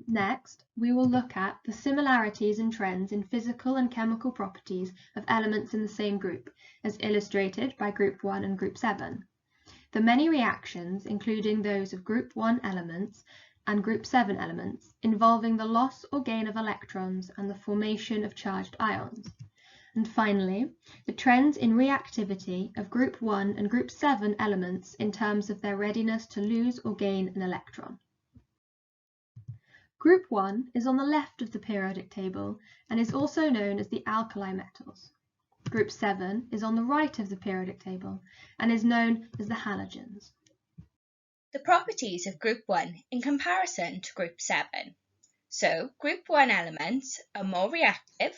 Next, we will look at the similarities and trends in physical and chemical properties of elements in the same group, as illustrated by Group 1 and Group 7. The many reactions, including those of Group 1 elements and Group 7 elements, involving the loss or gain of electrons and the formation of charged ions. And finally, the trends in reactivity of Group 1 and Group 7 elements in terms of their readiness to lose or gain an electron. Group 1 is on the left of the periodic table and is also known as the alkali metals. Group 7 is on the right of the periodic table and is known as the halogens. The properties of Group 1 in comparison to Group 7. So, Group 1 elements are more reactive,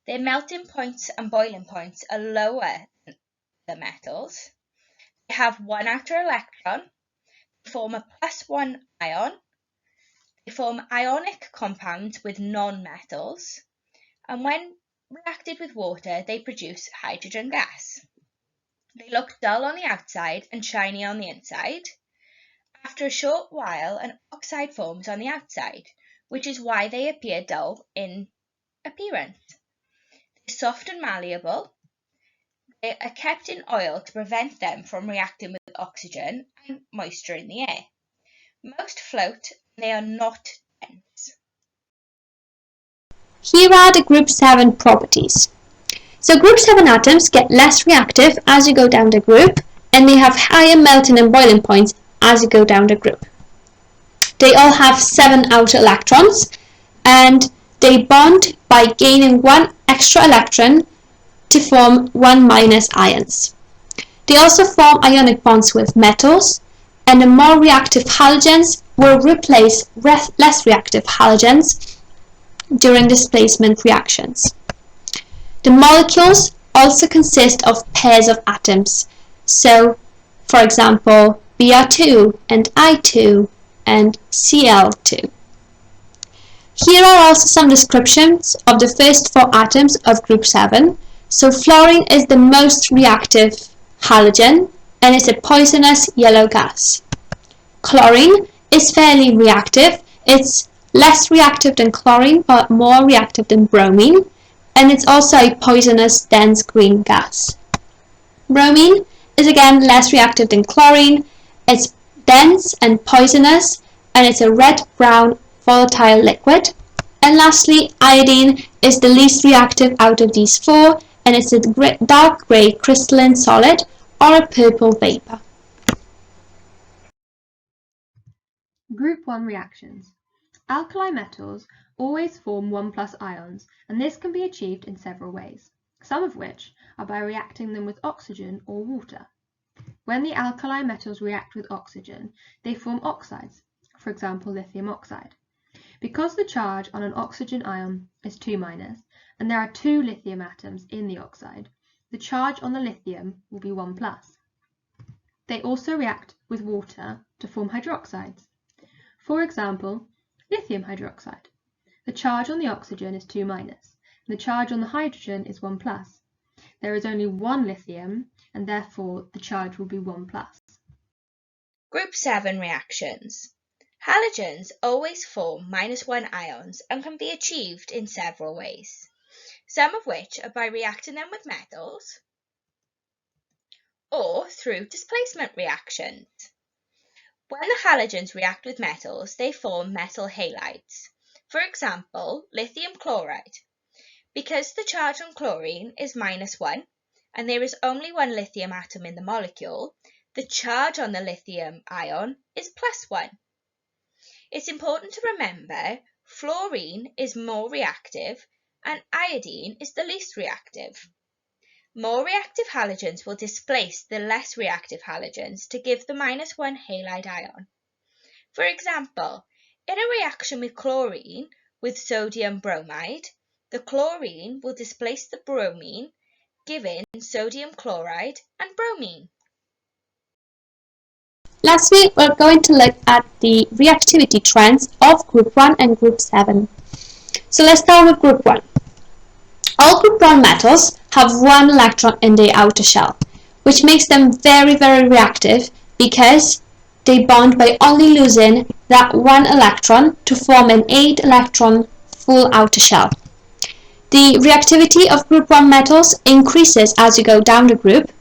their melting points and boiling points are lower than the metals, they have one outer electron, they form a +1 ion, they form ionic compounds with non-metals, and when reacted with water, they produce hydrogen gas. They look dull on the outside and shiny on the inside. After a short while, an oxide forms on the outside, which is why they appear dull in appearance. They're soft and malleable. They are kept in oil to prevent them from reacting with oxygen and moisture in the air. Most float, and they are not dense. Here are the Group 7 properties. So Group 7 atoms get less reactive as you go down the group, and they have higher melting and boiling points as you go down the group. They all have 7 outer electrons, and they bond by gaining 1 extra electron to form 1 minus ions. They also form ionic bonds with metals, and the more reactive halogens will replace less reactive halogens during displacement reactions. The molecules also consist of pairs of atoms. So, for example, Br2 and I2 and Cl2. Here are also some descriptions of the first 4 atoms of Group 7. So fluorine is the most reactive halogen and is a poisonous yellow gas. Chlorine is fairly reactive. It's less reactive than chlorine but more reactive than bromine, and it's also a poisonous dense green gas. Bromine is again less reactive than chlorine. It's dense and poisonous, and it's a red-brown volatile liquid. And lastly, iodine is the least reactive out of these 4, and it's a dark grey crystalline solid or a purple vapour. Group 1 reactions. Alkali metals always form 1+ ions, and this can be achieved in several ways, some of which are by reacting them with oxygen or water. When the alkali metals react with oxygen, they form oxides, for example lithium oxide. Because the charge on an oxygen ion is 2-, and there are 2 lithium atoms in the oxide, the charge on the lithium will be 1+. They also react with water to form hydroxides. For example, lithium hydroxide. The charge on the oxygen is 2-, and the charge on the hydrogen is 1+. There is only 1 lithium, and therefore the charge will be 1+. Group 7 reactions. Halogens always form -1 ions and can be achieved in several ways, some of which are by reacting them with metals or through displacement reactions. When the halogens react with metals, they form metal halides. For example, lithium chloride. Because the charge on chlorine is -1 and there is only 1 lithium atom in the molecule, the charge on the lithium ion is +1. It's important to remember fluorine is more reactive and iodine is the least reactive. More reactive halogens will displace the less reactive halogens to give the -1 halide ion. For example, in a reaction with chlorine with sodium bromide, the chlorine will displace the bromine, giving sodium chloride and bromine. Lastly, we're going to look at the reactivity trends of Group 1 and Group 7. So let's start with Group 1. All Group 1 metals have 1 electron in their outer shell, which makes them very reactive because they bond by only losing that one electron to form an 8-electron full outer shell. The reactivity of group 1 metals increases as you go down the group,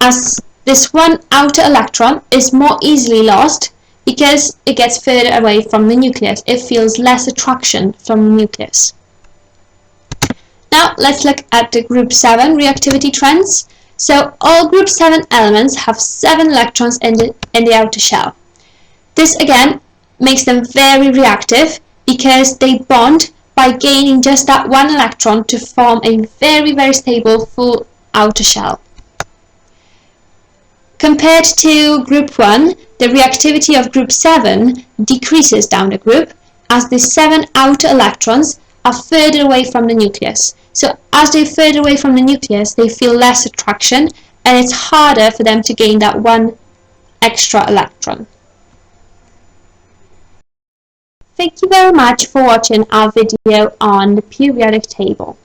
as this one outer electron is more easily lost because it gets further away from the nucleus. It feels less attraction from the nucleus. Now let's look at the group 7 reactivity trends. So all group 7 elements have 7 electrons in the outer shell. This again makes them very reactive because they bond by gaining just that one electron to form a very stable full outer shell. Compared to group 1, the reactivity of group 7 decreases down the group as the 7 outer electrons are further away from the nucleus. So as they're further away from the nucleus, they feel less attraction and it's harder for them to gain that one extra electron. Thank you very much for watching our video on the periodic table.